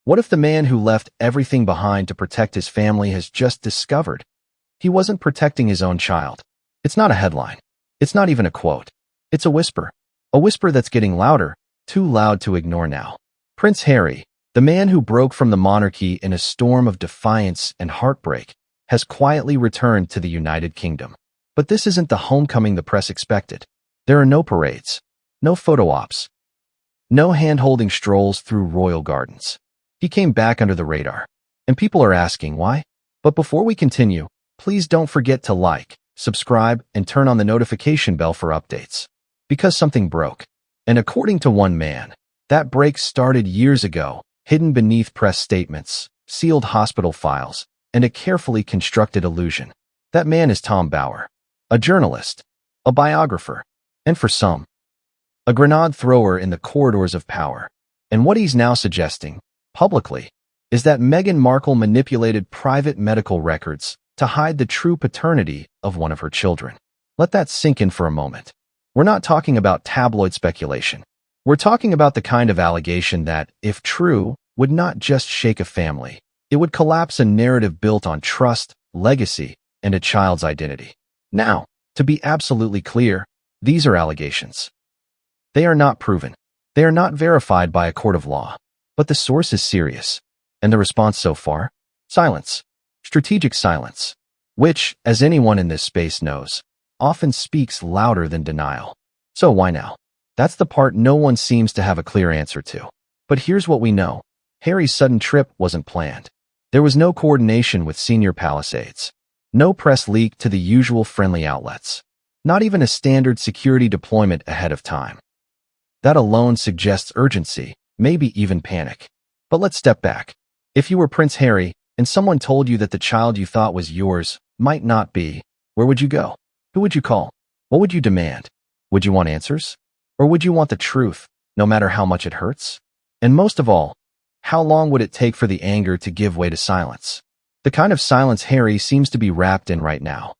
What if the man who left everything behind to protect his family has just discovered he wasn't protecting his own child? It's not a headline. It's not even a quote. It's a whisper. A whisper that's getting louder, too loud to ignore now. Prince Harry, the man who broke from the monarchy in a storm of defiance and heartbreak, has quietly returned to the United Kingdom. But this isn't the homecoming the press expected. There are no parades, no photo ops, no hand-holding strolls through royal gardens. He came back under the radar, and people are asking why. But before we continue, please don't forget to like, subscribe, and turn on the notification bell for updates. Because something broke. And according to one man, that break started years ago, hidden beneath press statements, sealed hospital files, and a carefully constructed illusion. That man is Tom Bower, a journalist, a biographer, and for some, a grenade thrower in the corridors of power. And what he's now suggesting, publicly, is that Meghan Markle manipulated private medical records to hide the true paternity of one of her children. Let that sink in for a moment. We're not talking about tabloid speculation. We're talking about the kind of allegation that, if true, would not just shake a family. It would collapse a narrative built on trust, legacy, and a child's identity. Now, to be absolutely clear, these are allegations. They are not proven. They are not verified by a court of law. But the source is serious. And the response so far? Silence. Strategic silence. Which, as anyone in this space knows, often speaks louder than denial. So why now? That's the part no one seems to have a clear answer to. But here's what we know. Harry's sudden trip wasn't planned. There was no coordination with senior palace aides. No press leak to the usual friendly outlets. Not even a standard security deployment ahead of time. That alone suggests urgency, maybe even panic. But let's step back. If you were Prince Harry and someone told you that the child you thought was yours might not be, where would you go? Who would you call? What would you demand? Would you want answers? Or would you want the truth, no matter how much it hurts? And most of all, how long would it take for the anger to give way to silence? The kind of silence Harry seems to be wrapped in right now.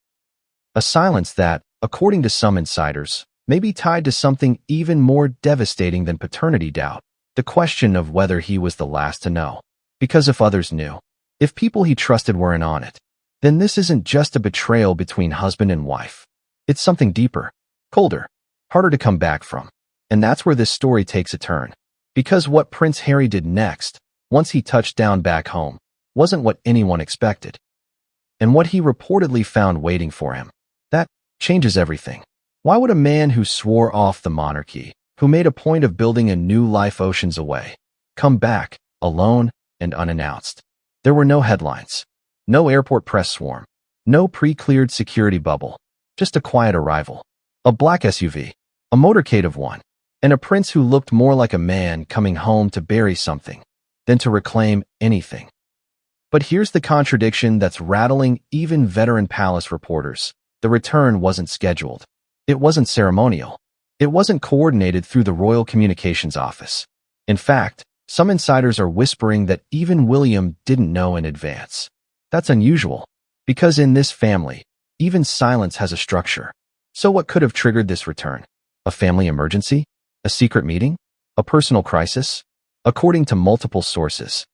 A silence that, according to some insiders, may be tied to something even more devastating than paternity doubt. The question of whether he was the last to know. Because if others knew, if people he trusted weren't on it, then this isn't just a betrayal between husband and wife. It's something deeper, colder, harder to come back from. And that's where this story takes a turn. Because what Prince Harry did next, once he touched down back home, wasn't what anyone expected. And what he reportedly found waiting for him, that changes everything. Why would a man who swore off the monarchy, who made a point of building a new life oceans away, come back, alone and unannounced? There were no headlines, no airport press swarm, no pre-cleared security bubble, just a quiet arrival. A black SUV, a motorcade of one, and a prince who looked more like a man coming home to bury something than to reclaim anything. But here's the contradiction that's rattling even veteran palace reporters. The return wasn't scheduled. It wasn't ceremonial. It wasn't coordinated through the Royal Communications Office. In fact, some insiders are whispering that even William didn't know in advance. That's unusual, because in this family, even silence has a structure. So what could have triggered this return? A family emergency? A secret meeting? A personal crisis? According to multiple sources.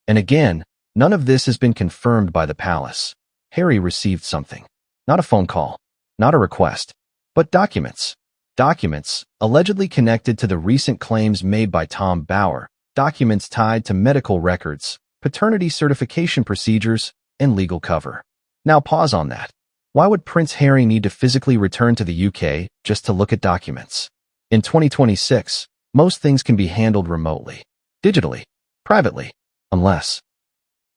And again, none of this has been confirmed by the palace. Harry received something. Not a phone call, not a request, but documents. Documents allegedly connected to the recent claims made by Tom Bower, documents tied to medical records, paternity certification procedures, and legal cover. Now pause on that. Why would Prince Harry need to physically return to the UK just to look at documents? In 2026, most things can be handled remotely, digitally, privately, unless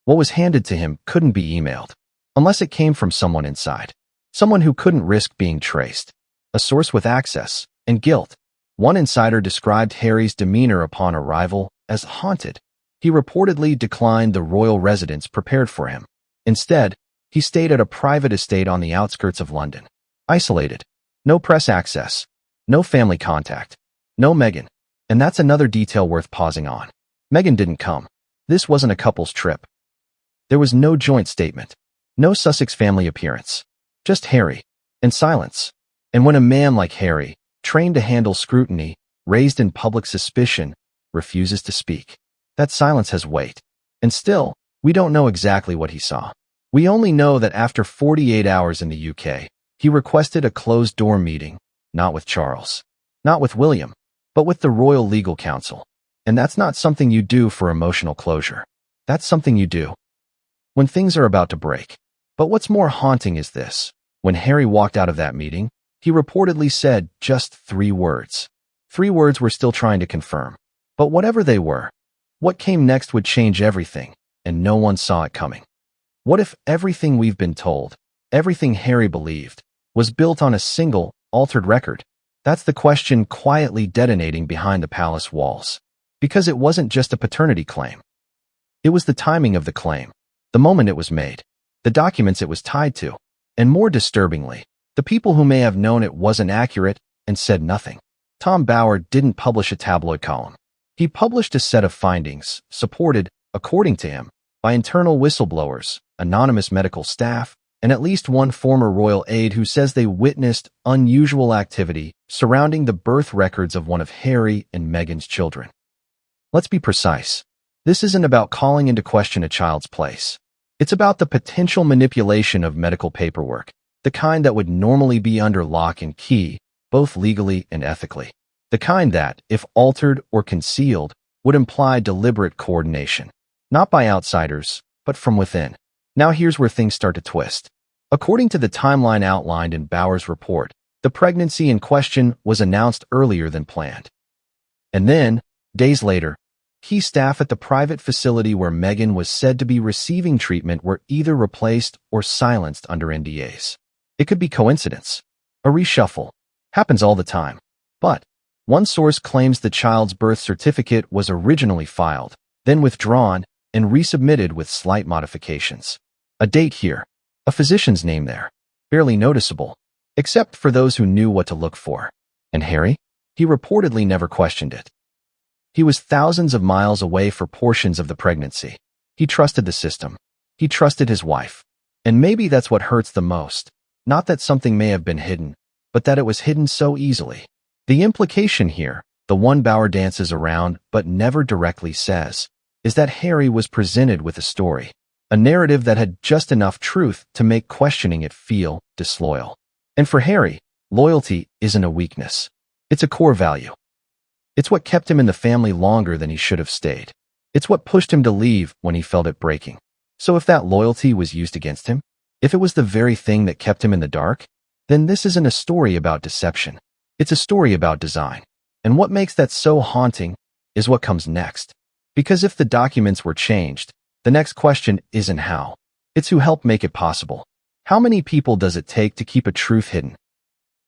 what was handed to him couldn't be emailed, unless it came from someone inside, someone who couldn't risk being traced, a source with access and guilt. One insider described Harry's demeanor upon arrival as haunted. He reportedly declined the royal residence prepared for him. Instead, he stayed at a private estate on the outskirts of London. Isolated. No press access. No family contact. No Meghan. And that's another detail worth pausing on. Meghan didn't come. This wasn't a couple's trip. There was no joint statement. No Sussex family appearance. Just Harry. And silence. And when a man like Harry, trained to handle scrutiny, raised in public suspicion, refuses to speak, That silence has weight. And still, we don't know exactly what he saw. We only know that after 48 hours in the UK, he requested a closed-door meeting, not with Charles, not with William, but with the Royal Legal Council. And that's not something you do for emotional closure. That's something you do when things are about to break. But what's more haunting is this. When Harry walked out of that meeting, he reportedly said just 3 words. 3 words we're still trying to confirm. But whatever they were, what came next would change everything, and no one saw it coming. What if everything we've been told, everything Harry believed, was built on a single, altered record? That's the question quietly detonating behind the palace walls. Because it wasn't just a paternity claim. It was the timing of the claim, the moment it was made, the documents it was tied to, and more disturbingly, the people who may have known it wasn't accurate and said nothing. Tom Bower didn't publish a tabloid column. He published a set of findings, supported, according to him, by internal whistleblowers, anonymous medical staff, and at least one former royal aide who says they witnessed unusual activity surrounding the birth records of one of Harry and Meghan's children. Let's be precise. This isn't about calling into question a child's place. It's about the potential manipulation of medical paperwork, the kind that would normally be under lock and key, both legally and ethically. The kind that, if altered or concealed, would imply deliberate coordination. Not by outsiders, but from within. Now here's where things start to twist. According to the timeline outlined in Bower's report, the pregnancy in question was announced earlier than planned. And then, days later, key staff at the private facility where Meghan was said to be receiving treatment were either replaced or silenced under NDAs. It could be coincidence. A reshuffle. Happens all the time. But one source claims the child's birth certificate was originally filed, then withdrawn, and resubmitted with slight modifications. A date here, a physician's name there, barely noticeable, except for those who knew what to look for. And Harry? He reportedly never questioned it. He was thousands of miles away for portions of the pregnancy. He trusted the system. He trusted his wife. And maybe that's what hurts the most. Not that something may have been hidden, but that it was hidden so easily. The implication here, the one Bower dances around but never directly says, is that Harry was presented with a story, a narrative that had just enough truth to make questioning it feel disloyal. And for Harry, loyalty isn't a weakness. It's a core value. It's what kept him in the family longer than he should have stayed. It's what pushed him to leave when he felt it breaking. So if that loyalty was used against him, if it was the very thing that kept him in the dark, then this isn't a story about deception. It's a story about design. And what makes that so haunting is what comes next. Because if the documents were changed, the next question isn't how. It's who helped make it possible. How many people does it take to keep a truth hidden?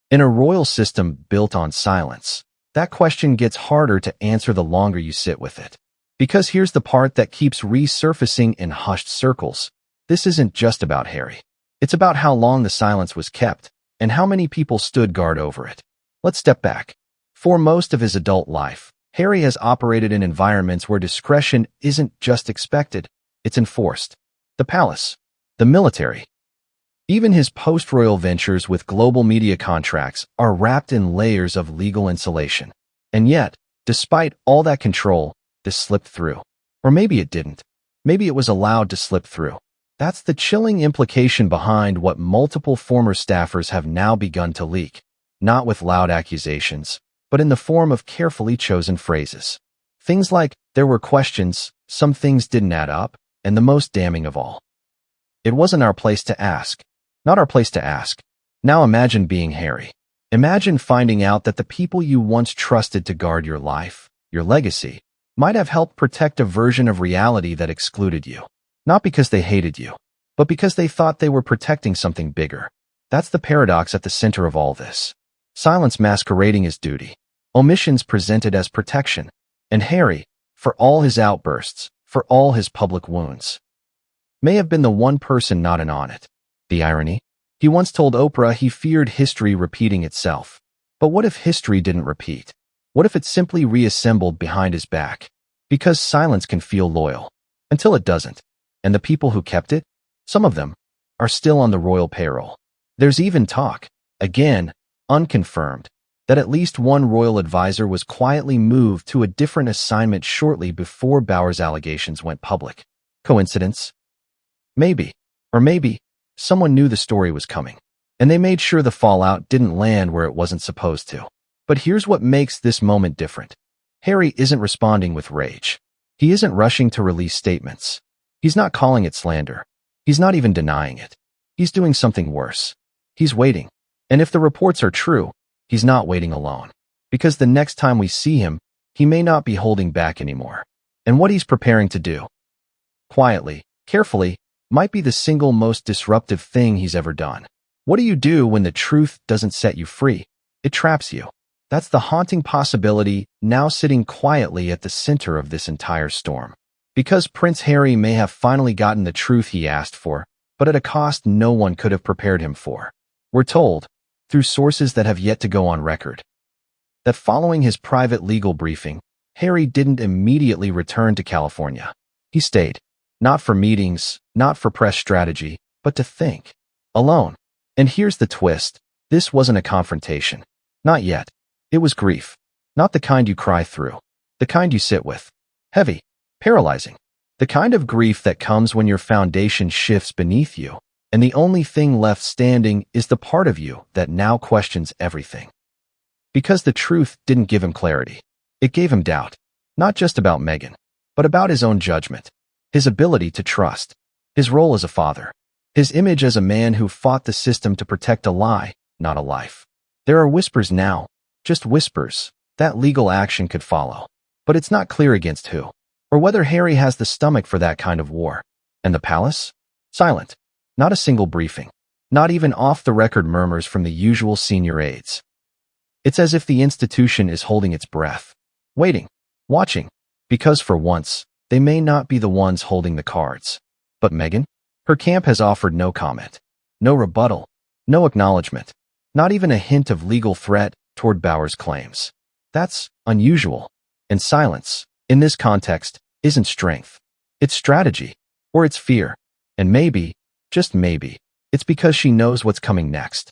In a royal system built on silence, that question gets harder to answer the longer you sit with it. Because here's the part that keeps resurfacing in hushed circles. This isn't just about Harry. It's about how long the silence was kept, and how many people stood guard over it. Let's step back. For most of his adult life, Harry has operated in environments where discretion isn't just expected, it's enforced. The palace, the military. Even his post-royal ventures with global media contracts are wrapped in layers of legal insulation. And yet, despite all that control, this slipped through. Or maybe it didn't. Maybe it was allowed to slip through. That's the chilling implication behind what multiple former staffers have now begun to leak, not with loud accusations, but in the form of carefully chosen phrases. Things like, there were questions, some things didn't add up, and the most damning of all. It wasn't our place to ask. Not our place to ask. Now imagine being Harry. Imagine finding out that the people you once trusted to guard your life, your legacy, might have helped protect a version of reality that excluded you. Not because they hated you, but because they thought they were protecting something bigger. That's the paradox at the center of all this. Silence masquerading as duty. Omissions presented as protection. And Harry, for all his outbursts, for all his public wounds, may have been the one person not in on it. The irony? He once told Oprah he feared history repeating itself. But what if history didn't repeat? What if it simply reassembled behind his back? Because silence can feel loyal. Until it doesn't. And the people who kept it, some of them, are still on the royal payroll. There's even talk, again, unconfirmed, that at least one royal advisor was quietly moved to a different assignment shortly before Bower's allegations went public. Coincidence? Maybe. Or maybe someone knew the story was coming, and they made sure the fallout didn't land where it wasn't supposed to. But here's what makes this moment different. Harry isn't responding with rage. He isn't rushing to release statements. He's not calling it slander. He's not even denying it. He's doing something worse. He's waiting. And if the reports are true, he's not waiting alone. Because the next time we see him, he may not be holding back anymore. And what he's preparing to do, quietly, carefully, might be the single most disruptive thing he's ever done. What do you do when the truth doesn't set you free? It traps you. That's the haunting possibility now sitting quietly at the center of this entire storm. Because Prince Harry may have finally gotten the truth he asked for, but at a cost no one could have prepared him for. We're told, through sources that have yet to go on record, that following his private legal briefing, Harry didn't immediately return to California. He stayed, not for meetings, not for press strategy, but to think. Alone. And here's the twist. This wasn't a confrontation. Not yet. It was grief. Not the kind you cry through. The kind you sit with. Heavy. Paralyzing. The kind of grief that comes when your foundation shifts beneath you, and the only thing left standing is the part of you that now questions everything. Because the truth didn't give him clarity. It gave him doubt. Not just about Meghan, but about his own judgment. His ability to trust. His role as a father. His image as a man who fought the system to protect a lie, not a life. There are whispers now, just whispers, that legal action could follow. But it's not clear against who, or whether Harry has the stomach for that kind of war. And the palace? Silent. Not a single briefing. Not even off-the-record murmurs from the usual senior aides. It's as if the institution is holding its breath. Waiting. Watching. Because for once, they may not be the ones holding the cards. But Meghan? Her camp has offered no comment. No rebuttal. No acknowledgement. Not even a hint of legal threat toward Bower's claims. That's unusual. And silence, in this context, isn't strength. It's strategy. Or it's fear. And maybe, just maybe, it's because she knows what's coming next.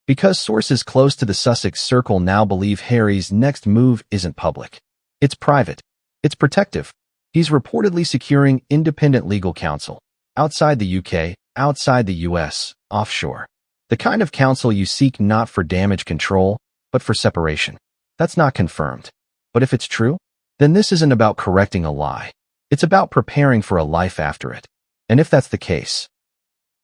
Because sources close to the Sussex circle now believe Harry's next move isn't public. It's private. It's protective. He's reportedly securing independent legal counsel. Outside the UK, outside the US, offshore. The kind of counsel you seek not for damage control, but for separation. That's not confirmed. But if it's true, then this isn't about correcting a lie. It's about preparing for a life after it. And if that's the case,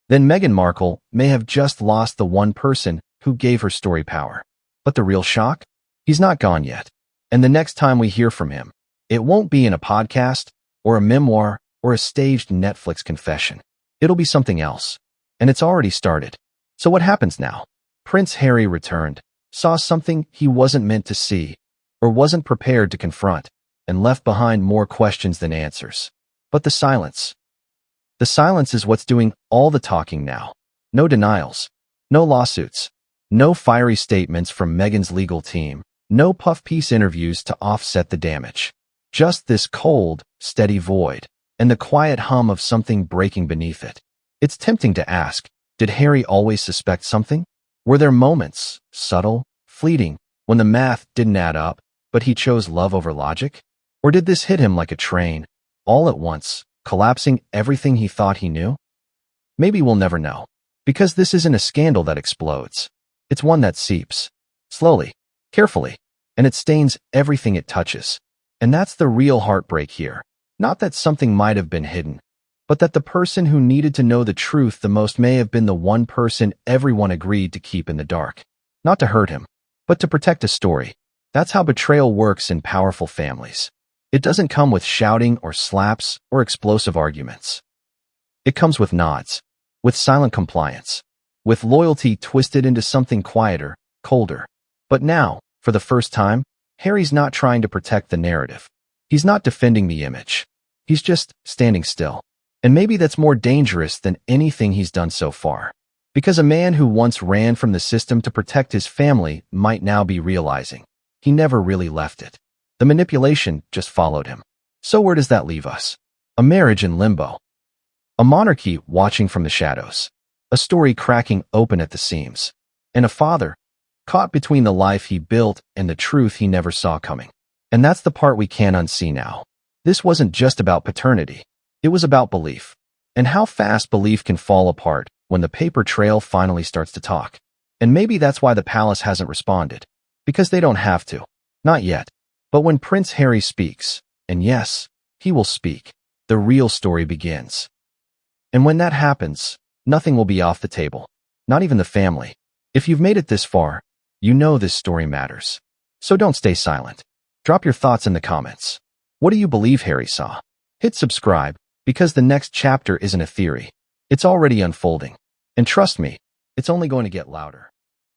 then Meghan Markle may have just lost the one person who gave her story power. But the real shock? He's not gone yet. And the next time we hear from him, it won't be in a podcast, or a memoir, or a staged Netflix confession. It'll be something else. And it's already started. So what happens now? Prince Harry returned, saw something he wasn't meant to see, or wasn't prepared to confront, and left behind more questions than answers. But the silence. The silence is what's doing all the talking now. No denials. No lawsuits. No fiery statements from Meghan's legal team. No puff piece interviews to offset the damage. Just this cold, steady void, and the quiet hum of something breaking beneath it. It's tempting to ask, did Harry always suspect something? Were there moments, subtle, fleeting, when the math didn't add up, but he chose love over logic? Or did this hit him like a train, all at once, collapsing everything he thought he knew? Maybe we'll never know, because this isn't a scandal that explodes. It's one that seeps, slowly, carefully, and it stains everything it touches. And that's the real heartbreak here. Not that something might have been hidden, but that the person who needed to know the truth the most may have been the one person everyone agreed to keep in the dark. Not to hurt him, but to protect a story. That's how betrayal works in powerful families. It doesn't come with shouting or slaps or explosive arguments. It comes with nods, with silent compliance, with loyalty twisted into something quieter, colder. But now, for the first time, Harry's not trying to protect the narrative. He's not defending the image. He's just standing still. And maybe that's more dangerous than anything he's done so far. Because a man who once ran from the system to protect his family might now be realizing he never really left it. The manipulation just followed him. So where does that leave us? A marriage in limbo. A monarchy watching from the shadows. A story cracking open at the seams. And a father caught between the life he built and the truth he never saw coming. And that's the part we can't unsee now. This wasn't just about paternity. It was about belief. And how fast belief can fall apart when the paper trail finally starts to talk. And maybe that's why the palace hasn't responded. Because they don't have to. Not yet. But when Prince Harry speaks, and yes, he will speak, the real story begins. And when that happens, nothing will be off the table. Not even the family. If you've made it this far, you know this story matters. So don't stay silent. Drop your thoughts in the comments. What do you believe Harry saw? Hit subscribe, because the next chapter isn't a theory. It's already unfolding. And trust me, it's only going to get louder.